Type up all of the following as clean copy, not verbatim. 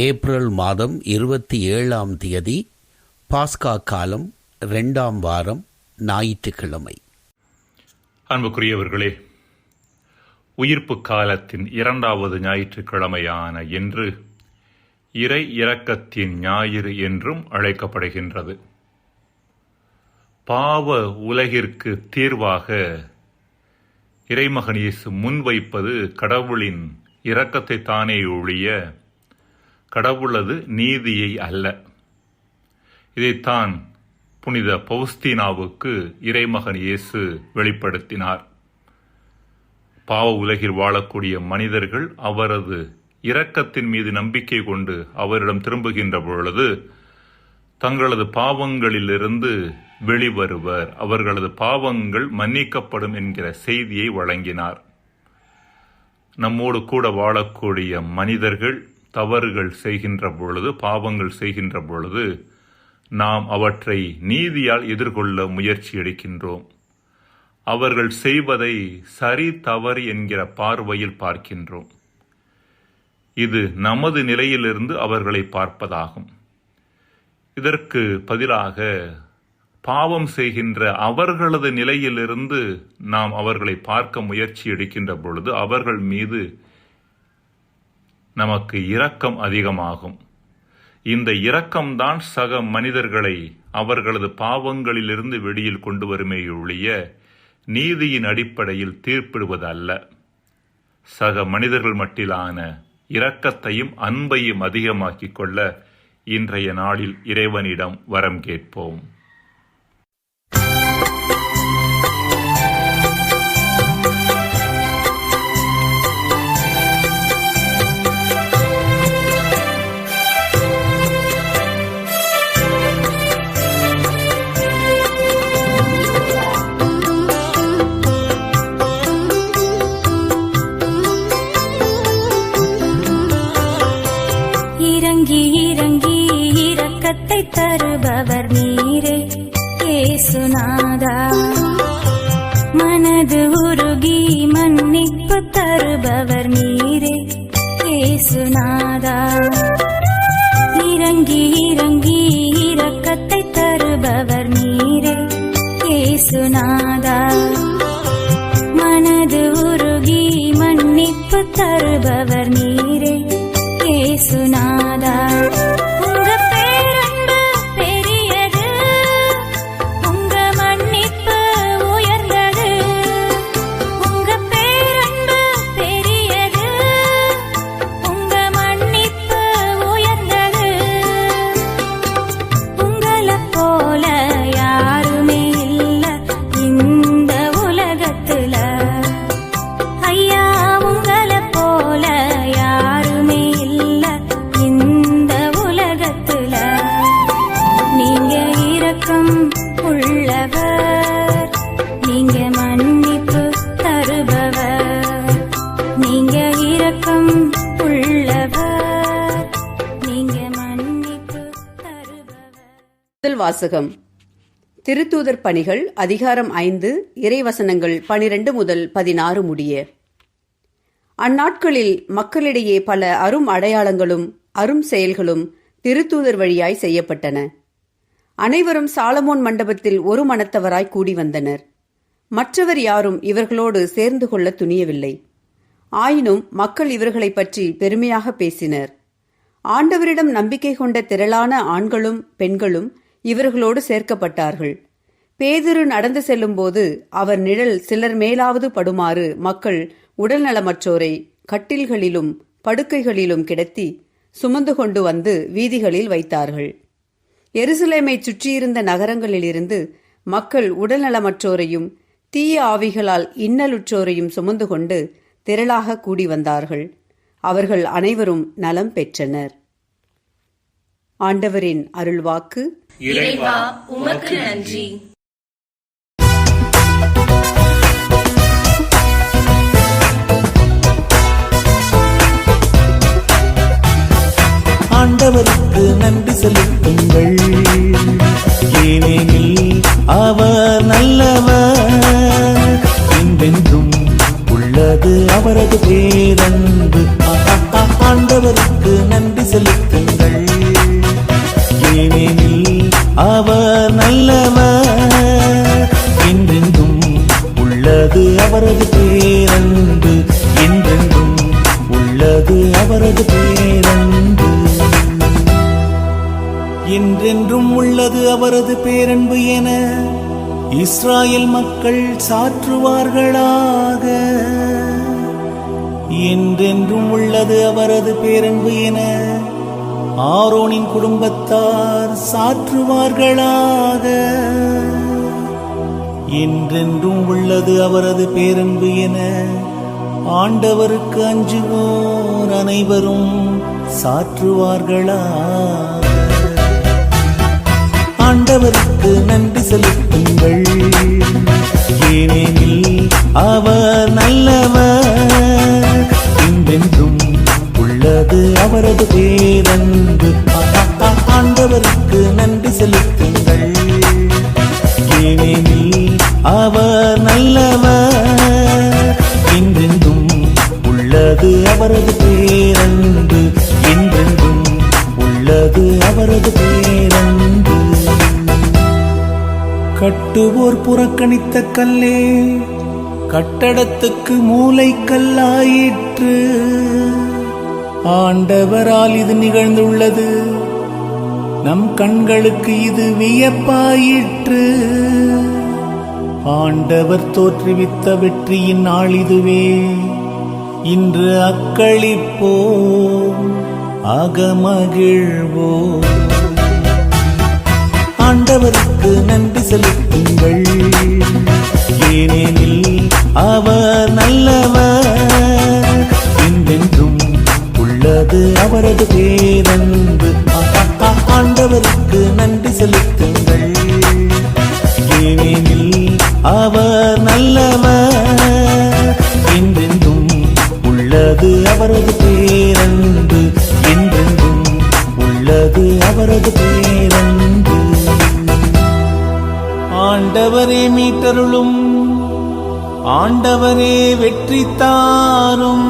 April மாதம் 27ஆம் தேதி, பாஸ்கா காலம், 2ஆம் வாரம், ஞாயிற்றுக்கிழமை. அன்புக்குரியவர்களே, உயிர்ப்பு காலத்தின் 2வது ஞாயிற்றுக்கிழமையான இன்று இறை இரக்கத்தின் ஞாயிறு என்றும் அழைக்கப்படுகின்றது. பாவ உலகிற்கு தீர்வாக இறைமகன் இயேசு முன்வைப்பது கடவுளின் இரக்கத்தை தானே ஒழிய கடவுளது நீதியை அல்ல. இதைத்தான் புனித பவுஸ்தீனாவுக்கு இறைமகன் இயேசு வெளிப்படுத்தினார். பாவ உலகில் வாழக்கூடிய மனிதர்கள் அவரது இரக்கத்தின் மீது நம்பிக்கை கொண்டு அவரிடம் திரும்புகின்ற பொழுது தங்களது பாவங்களிலிருந்து வெளிவருவர், அவர்களது பாவங்கள் மன்னிக்கப்படும் என்கிற செய்தியை வழங்கினார். நம்மோடு கூட வாழக்கூடிய மனிதர்கள் தவறுகள் செய்கின்ற பொழுது, பாவங்கள் செய்கின்ற பொழுது நாம் அவற்றை நீதியால் எதிர்கொள்ள முயற்சி எடுக்கின்றோம். அவர்கள் செய்வதை சரி தவறு என்கிற பார்வையில் பார்க்கின்றோம். இது நமது நிலையிலிருந்து அவர்களை பார்ப்பதாகும். இதற்கு பதிலாக பாவம் செய்கின்ற அவர்களது நிலையிலிருந்து நாம் அவர்களை பார்க்க முயற்சி எடுக்கின்ற பொழுது அவர்கள் மீது நமக்கு இரக்கம் அதிகமாகும். இந்த இரக்கம்தான் சக மனிதர்களை அவர்களது பாவங்களிலிருந்து வெளியில் கொண்டு வருமே ஒழிய நீதியின் அடிப்படையில் தீர்ப்பிடுவது அல்ல. சக மனிதர்கள் மட்டிலான இரக்கத்தையும் அன்பையும் அதிகமாக்கிக் கொள்ள இன்றைய நாளில் இறைவனிடம் வரம் கேட்போம். இறங்கி இரக்கத்தை தருபவர் நீரே இயேசுநாதா. மனது உருகி மன்னிப்பு தருபவர் நீரே இயேசுநாதா. இறங்கி இரக்கத்தை தருபவர் நீரே இயேசுநாதா. மனது உருகி மன்னிப்பு தருபவர் நீரே இயேசுநாதா. உங்க பேரன்பு பெரியது, உங்க மன்னிப்பு உயர்ந்தது. உங்க பேரன்பு பெரியது, உங்க மன்னிப்பு உயர்ந்தது. உங்களை போல யாருமே இல்ல இந்த உலகத்துல. ஐயா, உங்களை போல யாருமே இல்ல இந்த உலகத்துல. நீங்க இரக்கம் உள்ளவர், நீங்க மன்னிப்பு தருபவர். நீங்க இரக்கம் உள்ளவர், நீங்க மன்னிப்பு தருபவர். முதல் வாசகம். திருத்தூதர் பணிகள் அதிகாரம் 5 இறைவசனங்கள் 12 முதல் 16 முடிய. அந்நாட்களில் மக்களிடையே பல அரும் அடையாளங்களும் அரும் செயல்களும் திருத்தூதர் வழியாய் செய்யப்பட்டன. அனைவரும் சாலமோன் மண்டபத்தில் ஒரு மனத்தவராய் கூடி வந்தனர். மற்றவர் யாரும் இவர்களோடு சேர்ந்து கொள்ள துணியவில்லை. ஆயினும் மக்கள் இவர்களை பற்றி பெருமையாக பேசினர். ஆண்டவரிடம் நம்பிக்கை கொண்ட திரளான ஆண்களும் பெண்களும் இவர்களோடு சேர்க்கப்பட்டார்கள். பேதுரு நடந்து செல்லும்போது அவர் நிழல் சிலர் மேலாவது படுமாறு மக்கள் உடல்நலமற்றோரை கட்டில்களிலும் படுக்கைகளிலும் கிடத்தி சுமந்து கொண்டு வந்து வீதிகளில் வைத்தார்கள். எருசலேமை சுற்றியிருந்த நகரங்களிலிருந்து மக்கள் உடல்நலமற்றோரையும் தீய ஆவிகளால் இன்னலுற்றோரையும் சுமந்து கொண்டு திரளாக கூடி வந்தார்கள். அவர்கள் அனைவரும் நலம் பெற்றனர். ஆண்டவரின் அருள்வாக்கு. இறைவா, உமக்கு நன்றி. ஆண்டவருக்கு நன்றி செலுத்துங்கள், ஏனெனில் அவர் நல்லவர், என்றென்றும் உள்ளது அவரது பேரன்பு. ஆண்டவருக்கு நன்றி செலுத்த அவரது பேரன்பு. என்றென்றும் உள்ளது அவரது பேரன்பு என இஸ்ராயேல் மக்கள் சாற்றுவார்களாக. என்றென்றும் உள்ளது அவரது பேரன்பு என ஆரோனின் குடும்பத்தார் சாற்றுவார்களாக. என்றென்றும் உள்ளது அவரது பேரன்பு என ஆண்டவருக்கு அஞ்சுவோர் அனைவரும் சாற்றுவார்களாக. ஆண்டவருக்கு நன்றி செலுத்துங்கள், ஏனெனில் அவர் நல்லவர், என்றென்றும் உள்ளது அவரது பேரன்பு. ஆண்டவருக்கு நன்றி செலுத்துங்கள், ஏனெனில் அவர் நல்லவர், என்றென்றும் உள்ளது அவரது பேரன்பு, என்றென்றும் உள்ளது அவரது பேரன்பு. கட்டுவோர் புறக்கணித்த கல்லே கட்டடத்துக்கு மூலைக்கல்லாயிற்று. ஆண்டவரால் இது நிகழ்ந்துள்ளது, நம் கண்களுக்கு இது வியப்பாயிற்று. ஆண்டவர் தோற்றுவித்த வெற்றியின் நாள் இதுவே, இன்று அக்களிப்போம் அகமகிழ்வோம். ஆண்டவருக்கு நன்றி செலுத்துங்கள், ஏனெனில் அவர் நல்லவர், என்றென்றும் உள்ளது அவரது பேரன்பு. ஆண்டவருக்கு நன்றி செலுத்துங்கள், ஏனெனில் அவர் நல்லவர், என்றென்றும் உள்ளது அவரது பேரன்பு, என்றென்றும் உள்ளது அவரது பேரன்பு. ஆண்டவரே மீட்டருளும், ஆண்டவரே வெற்றி தாரும்.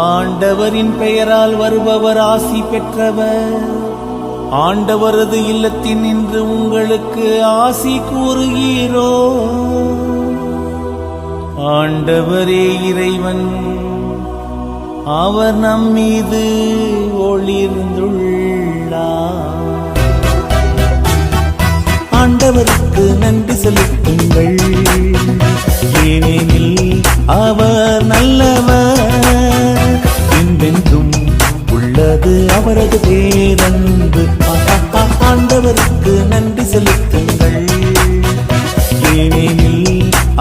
ஆண்டவரின் பெயரால் வருபவர் ஆசி பெற்றவர். ஆண்டவரது இல்லத்தின் இன்று உங்களுக்கு ஆசி கூறுகிறோ. ஆண்டவரே இறைவன், அவர் நம் மீது ஒளிர்ந்துள்ளார். ஆண்டவருக்கு நன்றி செலுத்துங்கள், ஏனெனில் அவர் நல்லவர், என்றென்றும் உள்ளது அவரது பேரன்பு. ஆண்டவருக்கு நன்றி செலுத்துங்கள், ஏனெனில்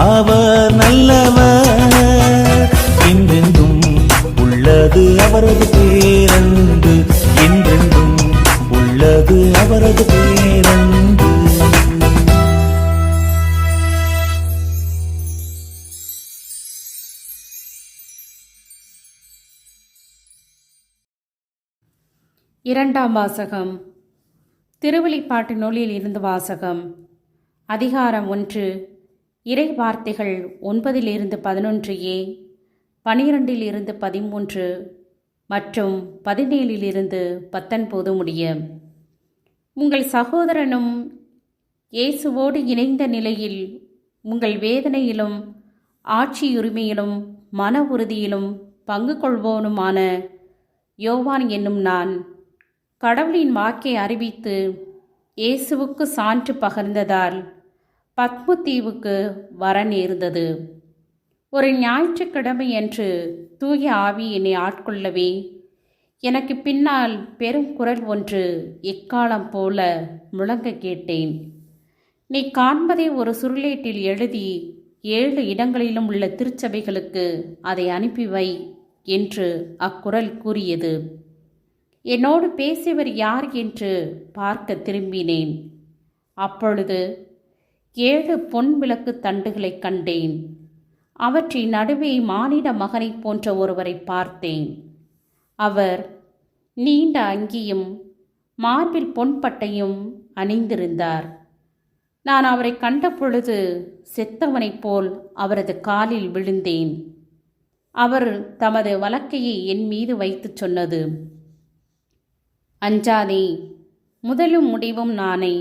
அவர் நல்லவர், என்றென்றும் உள்ளது அவரது பேரன்பு, என்றென்றும் உள்ளது அவரது பேரன்பு. இரண்டாம் வாசகம். திருவெளிப்பாட்டு நூலில் இருந்து வாசகம். அதிகாரம் 1. இறை வார்த்தைகள் 9-11a, 12-13 மற்றும் 17-19 முடிய. உங்கள் சகோதரனும் இயேசுவோடு இணைந்த நிலையில் உங்கள் வேதனையிலும் ஆட்சியுரிமையிலும் மன உறுதியிலும் பங்கு கொள்வோனுமான யோவான் என்னும் நான் கடவுளின் வாக்கை அறிவித்து இயேசுவுக்கு சான்று பகர்ந்ததால் பத்மு தீவுக்கு வர நேர்ந்தது. ஒரு ஞாயிற்றுக்கிழமையன்று தூய ஆவி என்னை ஆட்கொள்ளவே எனக்கு பின்னால் பெரும் குரல் ஒன்று எக்காலம் போல முழங்க கேட்டேன். நீ காண்பதை ஒரு சுருளேட்டில் எழுதி 7 இடங்களிலும் உள்ள திருச்சபைகளுக்கு அதை அனுப்பி வை என்று அக்குரல் கூறியது. என்னோடு பேசியவர் யார் என்று பார்க்க திரும்பினேன். அப்பொழுது 7 பொன் விளக்கு தண்டுகளை கண்டேன். அவற்றின் நடுவே மானிட மகனைப் போன்ற ஒருவரை பார்த்தேன். அவர் நீண்ட அங்கியும் மார்பில் பொன்பட்டையும் அணிந்திருந்தார். நான் அவரை கண்ட பொழுது செத்தவனைப் போல் அவரது காலில் விழுந்தேன். அவர் தமது வலக்கையை என் மீது வைத்து சொன்னது, அஞ்சாதே, முதலும் முடிவும் நானே,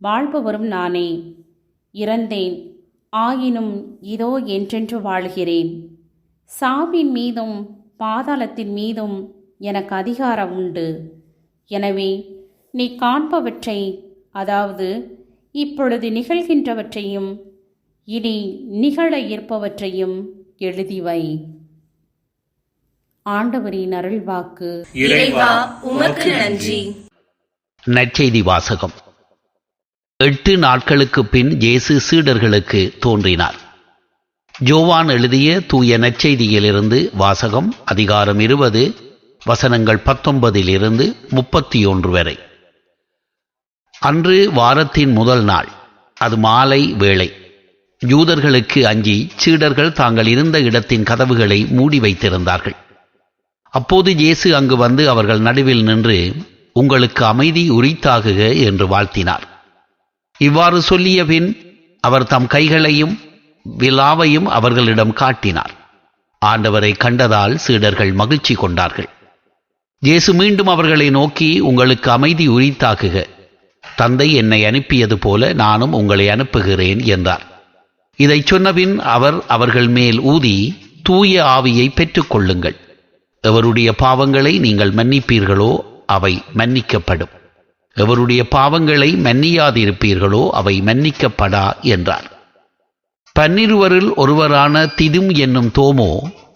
வாழ்பவரும் நானே. இறந்தேன், ஆயினும் இதோ என்றென்று வாழ்கிறேன். சாவின் மீதும் பாதாளத்தின் மீதும் எனக்கு அதிகாரம் உண்டு. எனவே நீ காண்பவற்றை, அதாவது இப்பொழுது நிகழ்கின்றவற்றையும் இனி நிகழ இருப்பவற்றையும் எழுதிவை. ஆண்டவரின் அருள்வாக்கு. இறைவா உமக்கு நன்றி. நற்செய்தி வாசகம். 8 நாட்களுக்கு பின் இயேசு சீடர்களுக்கு தோன்றினார். யோவான் எழுதிய தூய நற்செய்தியிலிருந்து வாசகம். அதிகாரம் 20 வசனங்கள் 19 31 வரை. அன்று வாரத்தின் முதல் நாள். அது மாலை வேளை. யூதர்களுக்கு அஞ்சி சீடர்கள் தாங்கள் இருந்த இடத்தின் கதவுகளை மூடி வைத்திருந்தார்கள். அப்போது இயேசு அங்கு வந்து அவர்கள் நடுவில் நின்று, உங்களுக்கு அமைதி உரித்தாகுக என்று வாழ்த்தினார். இவ்வாறு சொல்லிய பின் அவர் தம் கைகளையும் விலாவையும் அவர்களிடம் காட்டினார். ஆண்டவரை கண்டதால் சீடர்கள் மகிழ்ச்சி கொண்டார்கள். இயேசு மீண்டும் அவர்களை நோக்கி, உங்களுக்கு அமைதி உரித்தாகுக. தந்தை என்னை அனுப்பியது போல நானும் உங்களை அனுப்புகிறேன் என்றார். இதை சொன்னபின் அவர் அவர்கள் மேல் ஊதி, தூய ஆவியை பெற்றுக் கொள்ளுங்கள். எவருடைய பாவங்களை நீங்கள் மன்னிப்பீர்களோ அவை மன்னிக்கப்படும், எவருடைய பாவங்களை மன்னியாதிருப்பீர்களோ அவை மன்னிக்கப்படா என்றார். 12 ஒருவரான திதும் என்னும் தோமோ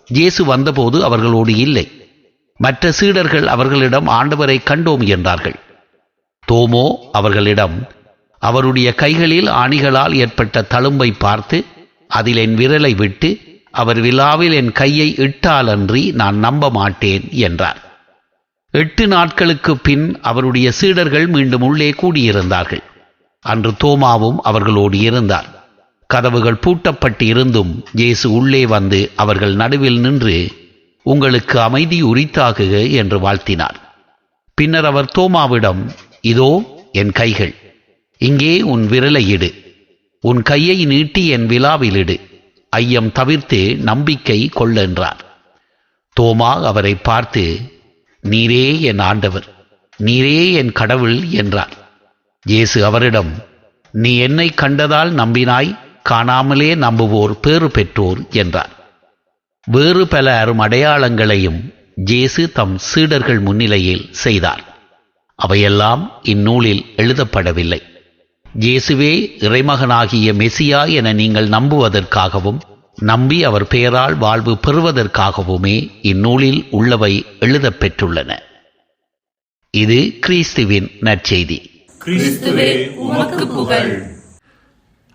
இயேசு வந்தபோது அவர்களோடு இல்லை. மற்ற சீடர்கள் அவர்களிடம், ஆண்டவரை கண்டோம் என்றார்கள். தோமோ அவர்களிடம், அவருடைய கைகளில் ஆணிகளால் ஏற்பட்ட தழும்பை பார்த்து அதில் என் விரலை விட்டு அவர் விலாவில் என் கையை இட்டாலன்றி நான் நம்ப மாட்டேன் என்றார். 8 நாட்களுக்கு பின் அவருடைய சீடர்கள் மீண்டும் உள்ளே கூடியிருந்தார்கள். அன்று தோமாவும் அவர்களோடு இருந்தார். கதவுகள் பூட்டப்பட்டு இருந்தும் இயேசு உள்ளே வந்து அவர்கள் நடுவில் நின்று, உங்களுக்கு அமைதி உரித்தாகுக என்று வாழ்த்தினார். பின்னர் அவர் தோமாவிடம், இதோ என் கைகள், இங்கே உன் விரலை இடு, உன் கையை நீட்டி என் விலாவில் இடு, ஐயம் தவிர்த்து நம்பிக்கை கொள்ளென்றார். தோமா அவரை பார்த்து, நீரே என் ஆண்டவர், நீரே என் கடவுள் என்றார். இயேசு அவரிடம், நீ என்னை கண்டதால் நம்பினாய், காணாமலே நம்புவோர் பேறு பெற்றோர் என்றார். வேறு பல அரும் அடையாளங்களையும் இயேசு தம் சீடர்கள் முன்னிலையில் செய்தார். அவையெல்லாம் இந்நூலில் எழுதப்படவில்லை. இயேசுவே இறைமகனாகிய மெசியா என நீங்கள் நம்புவதற்காகவும் நம்பி அவர் பெயரால் வாழ்வு பெறுவதற்காகவுமே இந்நூலில் உள்ளவை எழுதப் பெற்றுள்ளன. இது கிறிஸ்துவின் நற்செய்தி. கிறிஸ்துவே உமக்கு புகழ்.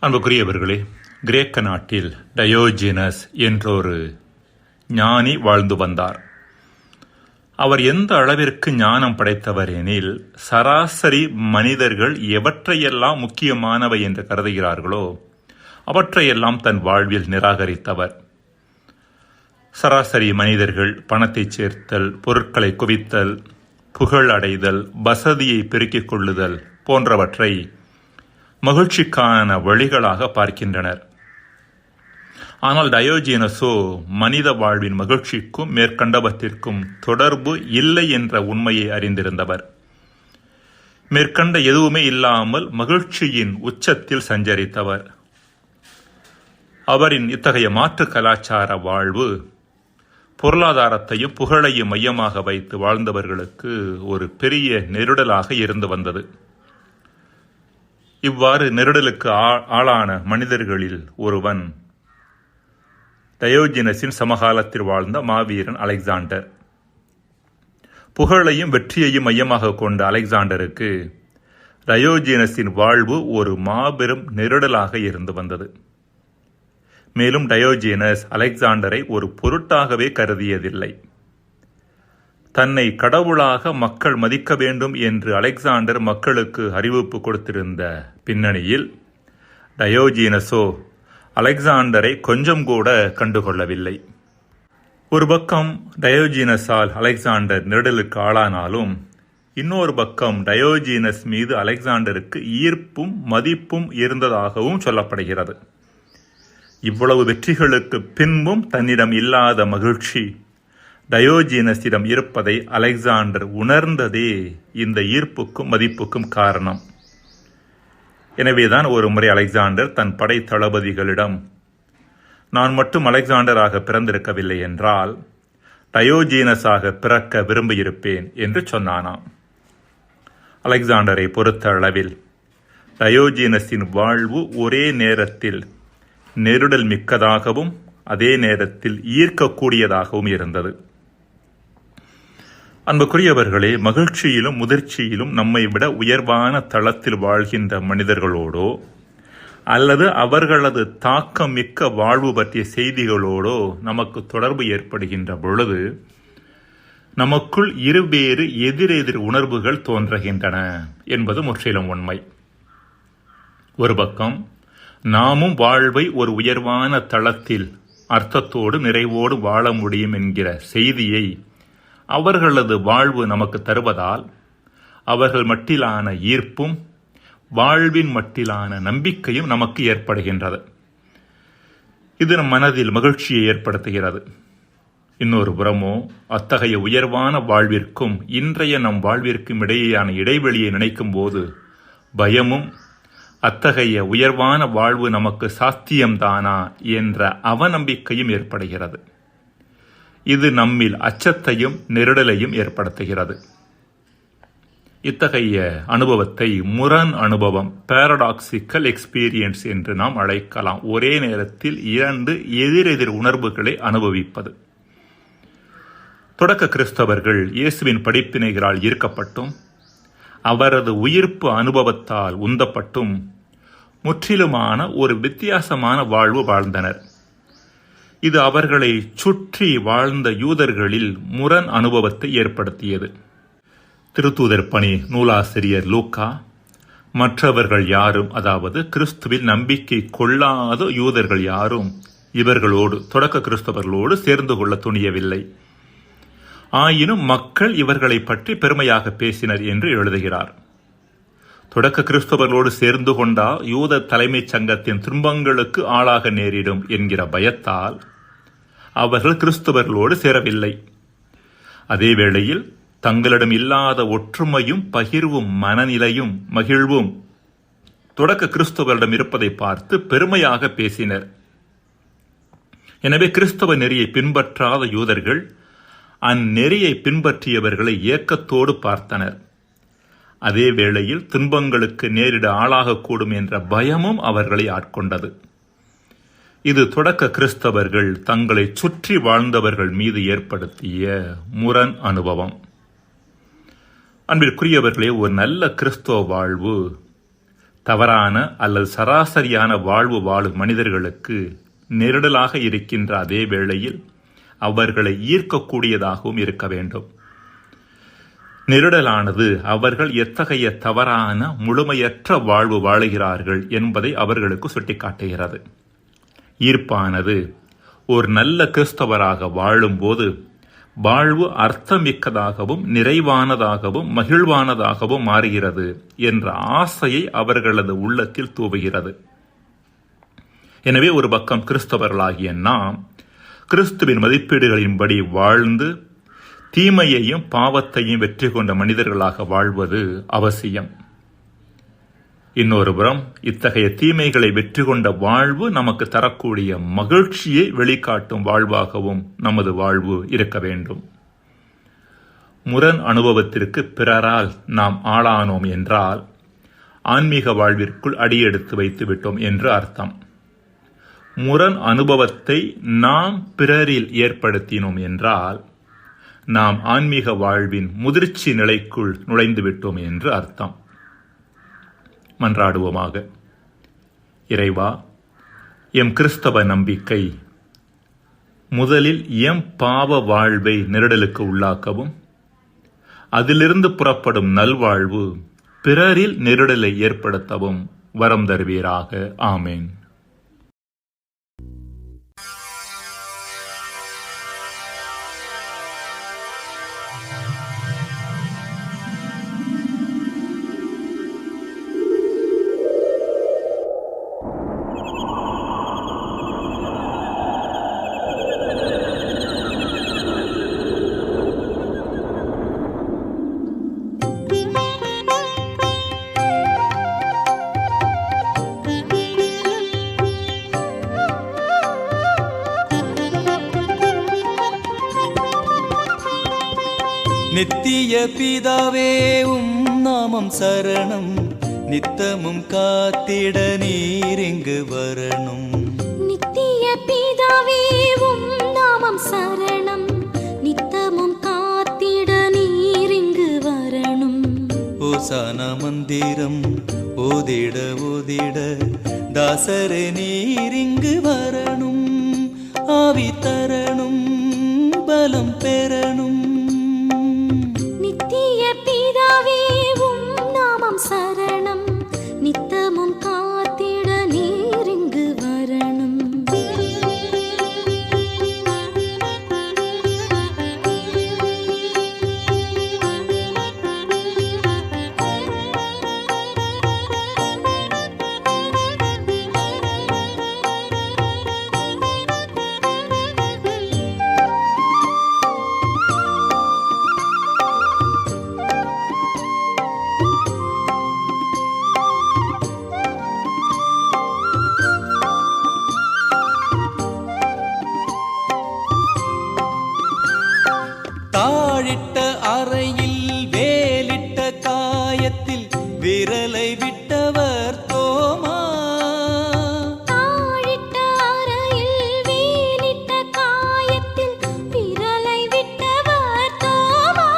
அன்புக்குரியவர்களே, கிரேக்க நாட்டில் டயோஜினஸ் என்றொரு ஞானி வாழ்ந்து வந்தார். அவர் எந்த அளவிற்கு ஞானம் படைத்தவர் எனில், சராசரி மனிதர்கள் எவற்றையெல்லாம் முக்கியமானவை என்று கருதுகிறார்களோ அவற்றையெல்லாம் தன் வாழ்வில் நிராகரித்தவர். சராசரி மனிதர்கள் பணத்தை சேர்த்தல், பொருட்களை குவித்தல், புகழ் அடைதல், வசதியை பெருக்கிக் கொள்ளுதல் போன்றவற்றை மகிழ்ச்சிக்கான வழிகளாக பார்க்கின்றனர். ஆனால் டயோஜினஸோ மனித வாழ்வின் மகிழ்ச்சிக்கும் மேற்கண்டவற்றிற்கும் தொடர்பு இல்லை என்ற உண்மையை அறிந்திருந்தவர். மேற்கண்ட எதுவுமே இல்லாமல் மகிழ்ச்சியின் உச்சத்தில் சஞ்சரித்தவர். அவரின் இத்தகைய மாற்று கலாச்சார வாழ்வு பொருளாதாரத்தையும் புகழையும் மையமாக வைத்து வாழ்ந்தவர்களுக்கு ஒரு பெரிய நெருடலாக இருந்து வந்தது. இவ்வாறு நெருடலுக்கு ஆளான மனிதர்களில் ஒருவன் டயோஜினஸின் சமகாலத்தில் வாழ்ந்த மாவீரன் அலெக்சாண்டர். புகழையும் வெற்றியையும் மையமாக கொண்ட அலெக்சாண்டருக்கு டயோஜினஸின் வாழ்வு ஒரு மாபெரும் நெருடலாக இருந்து வந்தது. மேலும் டயோஜினஸ் அலெக்சாண்டரை ஒரு பொருட்டாகவே கருதியதில்லை. தன்னை கடவுளாக மக்கள் மதிக்க வேண்டும் என்று அலெக்சாண்டர் மக்களுக்கு அறிவிப்பு கொடுத்திருந்த பின்னணியில் டயோஜினஸோ அலெக்சாண்டரை கொஞ்சம் கூட கண்டுகொள்ளவில்லை. ஒரு பக்கம் டயோஜினஸால் அலெக்சாண்டர் நெருடலுக்கு ஆளானாலும், இன்னொரு பக்கம் டயோஜினஸ் மீது அலெக்சாண்டருக்கு ஈர்ப்பும் மதிப்பும் இருந்ததாகவும் சொல்லப்படுகிறது. இவ்வளவு வெற்றிகளுக்கு பின்பும் தன்னிடம் இல்லாத மகிழ்ச்சி டயோஜினஸிடம் இருப்பதை அலெக்சாண்டர் உணர்ந்ததே இந்த ஈர்ப்புக்கும் மதிப்புக்கும் காரணம். எனவேதான் ஒரு முறை அலெக்சாண்டர் தன் படை தளபதிகளிடம், நான் மட்டும் அலெக்சாண்டராக பிறந்திருக்கவில்லை என்றால் டயோஜீனஸாக பிறக்க விரும்பியிருப்பேன் என்று சொன்னானாம். அலெக்சாண்டரை பொறுத்த அளவில் டயோஜீனஸின் வாழ்வு ஒரே நேரத்தில் நெருடல் மிக்கதாகவும் அதே நேரத்தில் ஈர்க்கக்கூடியதாகவும் இருந்தது. அன்புக்குரியவர்களே, மகிழ்ச்சியிலும் முதிர்ச்சியிலும் நம்மை விட உயர்வான தளத்தில் வாழ்கின்ற மனிதர்களோடோ அல்லது அவர்களது தாக்கம் மிக்க வாழ்வு பற்றிய செய்திகளோடோ நமக்கு தொடர்பு ஏற்படுகின்ற பொழுது நமக்குள் இருவேறு எதிரெதிர் உணர்வுகள் தோன்றுகின்றன என்பது முற்றிலும் உண்மை. ஒரு பக்கம் நாமும் வாழ்வை ஒரு உயர்வான தளத்தில் அர்த்தத்தோடு நிறைவோடு வாழ முடியும் என்கிற செய்தியை அவர்களது வாழ்வு நமக்கு தருவதால் அவர்கள் மட்டிலான ஈர்ப்பும் வாழ்வின் மட்டிலான நம்பிக்கையும் நமக்கு ஏற்படுகின்றது. இது நம் மனதில் மகிழ்ச்சியை ஏற்படுத்துகிறது. இன்னொரு புறமோ அத்தகைய உயர்வான வாழ்விற்கும் இன்றைய நம் வாழ்விற்கும் இடையேயான இடைவெளியை நினைக்கும் போது பயமும் அத்தகைய உயர்வான வாழ்வு நமக்கு சாத்தியம்தானா என்ற அவநம்பிக்கையும் ஏற்படுகிறது. இது நம்மில் அச்சத்தையும் நெருடலையும் ஏற்படுத்துகிறது. இத்தகைய அனுபவத்தை முரண் அனுபவம், பாரடாக்சிக்கல் எக்ஸ்பீரியன்ஸ் என்று நாம் அழைக்கலாம். ஒரே நேரத்தில் இரண்டு எதிரெதிர் உணர்வுகளை அனுபவிப்பது. தொடக்க கிறிஸ்தவர்கள் இயேசுவின் படிப்பினைகளால் ஈர்க்கப்பட்டும் அவரது உயிர்ப்பு அனுபவத்தால் உந்தப்பட்டும் முற்றிலுமான ஒரு வித்தியாசமான வாழ்வு வாழ்ந்தனர். இது அவர்களை சுற்றி வாழ்ந்த யூதர்களில் முரண் அனுபவத்தை ஏற்படுத்தியது. திருத்தூதர் பணி நூலாசிரியர் லூக்கா மற்றவர்கள் யாரும், அதாவது கிறிஸ்துவில் நம்பிக்கை கொள்ளாத யூதர்கள் யாரும் இவர்களோடு, தொடக்க கிறிஸ்தவர்களோடு சேர்ந்து கொள்ள துணியவில்லை. ஆயினும் மக்கள் இவர்களை பற்றி பெருமையாக பேசினர் என்று எழுதுகிறார். தொடக்க கிறிஸ்தவர்களோடு சேர்ந்து கொண்டால் யூத தலைமைச் சங்கத்தின் துன்பங்களுக்கு ஆளாக நேரிடும் என்கிற பயத்தால் அவர்கள் கிறிஸ்தவர்களோடு சேரவில்லை. அதே வேளையில் தங்களிடம் இல்லாத ஒற்றுமையும் பகிர்வும் மனநிலையும் மகிழ்வும் தொடக்க கிறிஸ்தவரிடம் இருப்பதை பார்த்து பெருமையாக பேசினர். எனவே கிறிஸ்தவ நெறியை பின்பற்றாத யூதர்கள் அந்நெறியை பின்பற்றியவர்களை ஏக்கத்தோடு பார்த்தனர். அதே வேளையில் துன்பங்களுக்கு நேரிட ஆளாகக்கூடும் என்ற பயமும் அவர்களை ஆட்கொண்டது. இது தொடக்க கிறிஸ்தவர்கள் தங்களை சுற்றி வாழ்ந்தவர்கள் மீது ஏற்படுத்திய முரண் அனுபவம். அன்பிற்குரியவர்களே, ஒரு நல்ல கிறிஸ்தவ வாழ்வு தவறான அல்லது சராசரியான வாழ்வு வாழும் மனிதர்களுக்கு நெருடலாக இருக்கின்ற அதே வேளையில் அவர்களை ஈர்க்கக்கூடியதாகவும் இருக்க வேண்டும். நெருடலானது அவர்கள் எத்தகைய தவறான முழுமையற்ற வாழ்வு வாழுகிறார்கள் என்பதை அவர்களுக்கு சுட்டிக்காட்டுகிறது. ஈர்ப்பானது ஒரு நல்ல கிறிஸ்தவராக வாழும்போது வாழ்வு அர்த்தமிக்கதாகவும் நிறைவானதாகவும் மகிழ்வானதாகவும் மாறுகிறது என்ற ஆசையை அவர்களது உள்ளத்தில் தூவுகிறது. எனவே ஒரு பக்கம் கிறிஸ்தவர்களாகிய நாம் கிறிஸ்துவின் மதிப்பீடுகளின்படி வாழ்ந்து தீமையையும் பாவத்தையும் வெற்றி கொண்ட மனிதர்களாக வாழ்வது அவசியம். இன்னொரு புறம் இத்தகைய தீமைகளை வெற்றி கொண்ட வாழ்வு நமக்கு தரக்கூடிய மகிழ்ச்சியை வெளிக்காட்டும் வாழ்வாகவும் நமது வாழ்வு இருக்க வேண்டும். முரண் அனுபவத்திற்கு பிறரால் நாம் ஆளானோம் என்றால் ஆன்மீக வாழ்விற்குள் அடியெடுத்து வைத்து விட்டோம் என்று அர்த்தம். முரண் அனுபவத்தை நாம் பிறரில் ஏற்படுத்தினோம் என்றால் நாம் ஆன்மீக வாழ்வின் முதிர்ச்சி நிலைக்குள் நுழைந்து விட்டோம் என்று அர்த்தம். மன்றாடுவோமாக. இறைவா, எம் கிறிஸ்தவ நம்பிக்கை முதலில் எம் பாவ வாழ்வை நெருடலுக்கு உள்ளாக்கவும் அதிலிருந்து புறப்படும் நல்வாழ்வு பிறரில் நெருடலை ஏற்படுத்தவும் வரம் தருவீராக. ஆமேன். நித்திய பிதாவே உம் நாமம் சரணம் நித்தமும் காத்திட நீர் இங்கு வரணும். நித்திய பிதாவே உம் நாமம் சரணம் நித்தமும் காத்திட நீர் இங்கு வரணும். ஓசானா மந்திரம் ஓதிட ஓதிட தாசரே நீர் இங்கு வரணும். ஆவி தரணும் பலம் பெறணும். நித்திய பிதாவே உம் நாமம் சரணம் நித்தமும் காத்திட நீர் இங்கு வரணும். தாழிட்ட அறையில் வேலிட்ட காயத்தில் விரலை விட்டவர் தோமா. தாழிட்ட அறையில் வேலிட்ட காயத்தில் விரலை விட்டவர் தோமா.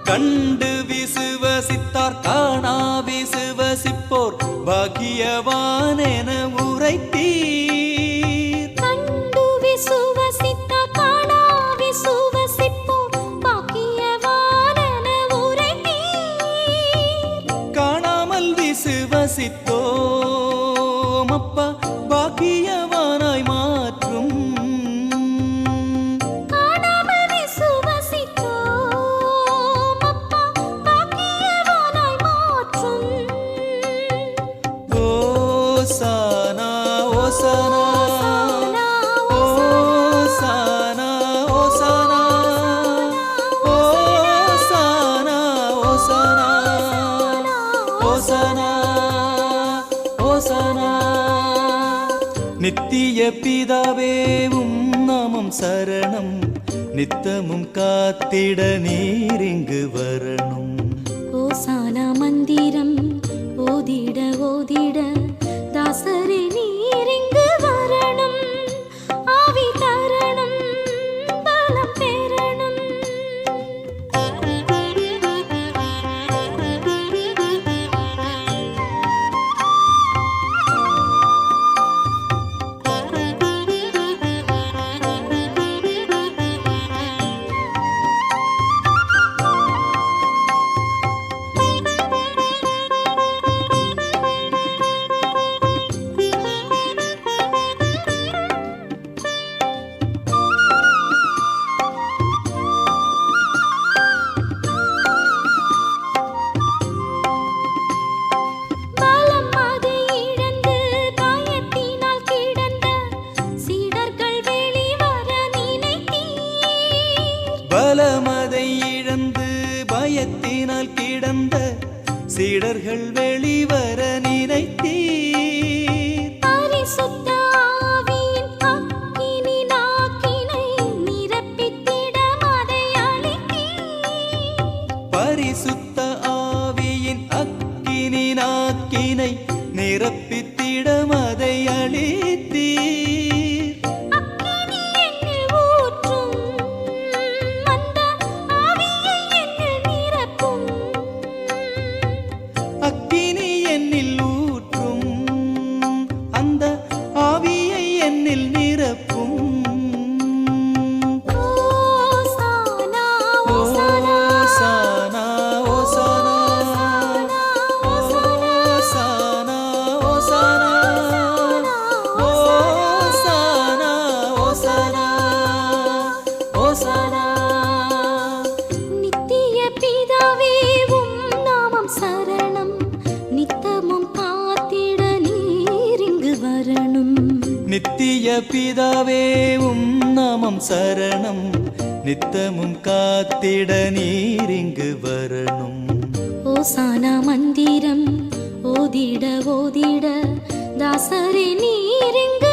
கண்டு விசுவசித்தார் காணா விசுவசிப்போர் பாக்கியவான் என உரைத்தீர். கண்டு விசுவசித்த காணா விசுவசிப்போர் பாக்கியவானென உரைத்தீர். காணாமல் விசுவசித்தோம் அப்பா பாக்கியவானாய் மாற்றும். காணாமல் விசுவசித்தோம் அப்பா பாக்கியவானாய் மாற்றும். ஓசானா ஓசானா ஓசானா, ஓசானா ஓசானா ஓசானா ஓசானா ஓசானா ஓசானா. நித்திய பிதாவே உம் நாமம் சரணம் நித்தமும் காத்திட நீர் இங்கு வரணும். ஓசானா மந்திரம் ஓதிட ஓதிட தாசரே நீர் இங்கு வரணும். ஆவி தரணும் பலம் பெறணும். பலம் அதை இழந்து பயத்தினால் கிடந்த சீடர்கள் வெளிவர நினைத்தீர். பலமதை இழந்து பயத்தினால் கிடந்த சீடர்கள் வெளிவர நினைத்தீர். பரிசுத்த ஆவியின் அக்கினி நாக்கினை நிரப்பித்திட அதை அளித்தீர். பரிசுத்த ஆவியின் அக்கினி நாக்கினை நிரப்பித்திட அதை அளித்தீர். அக்கினி என்னில் ஊற்றும் அந்த ஆவியை என்னில் நிரப்பும். அக்கினி என்னில் ஊற்றும் அந்த ஆவியை என்னில் நிரப்பும். ஓசானா ஓசானா ஓசானா ஓசானா ஓசானா ஓசானா ஓசானா ஓசானா ஓசானா. நித்திய பிதாவே உம் நாமம் சரணம் நித்தமும் காத்திட நீர் இங்கு வரணும். நித்திய பிதாவே உம் நாமம் சரணம் நித்தமும் காத்திட நீர் இங்கு வரணும். ஓசானா மந்திரம் ஓதிட ஓதிட தாசரே நீர் இங்கு